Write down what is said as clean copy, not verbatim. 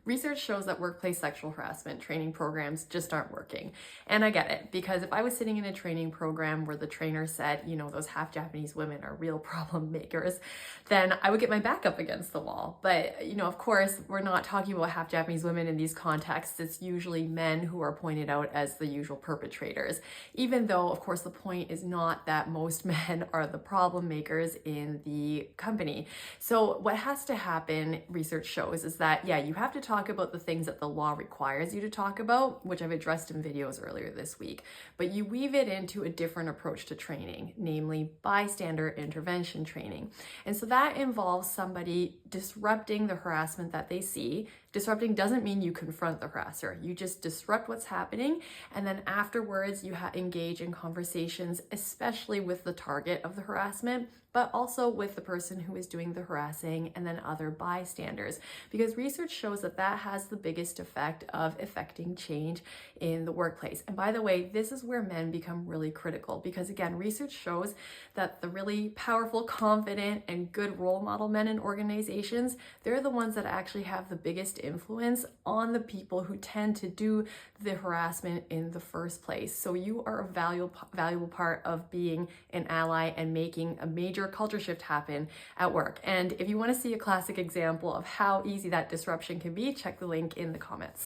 Research shows that workplace sexual harassment training programs just aren't working. And I get it, because if I was sitting in a training program where the trainer said, you know, those half Japanese women are real problem makers, then I would get my back up against the wall. But, you know, of course, we're not talking about half Japanese women in these contexts. It's usually men who are pointed out as the usual perpetrators, even though, of course, the point is not that most men are the problem makers in the company. So what has to happen, research shows, is that, yeah, you have to talk about the things that the law requires you to talk about, which I've addressed in videos earlier this week, but you weave it into a different approach to training, namely bystander intervention training. And so that involves somebody disrupting the harassment that they see. Disrupting doesn't mean you confront the harasser. You just disrupt what's happening, and then afterwards you engage in conversations, especially with the target of the harassment, but also with the person who is doing the harassing and then other bystanders, because research shows that that has the biggest effect of affecting change in the workplace. And by the way, this is where men become really critical, because again, research shows that the really powerful, confident, and good role model men in organizations, they're the ones that actually have the biggest influence on the people who tend to do the harassment in the first place. So you are a valuable part of being an ally and making a major culture shift happen at work. And if you want to see a classic example of how easy that disruption can be, check the link in the comments.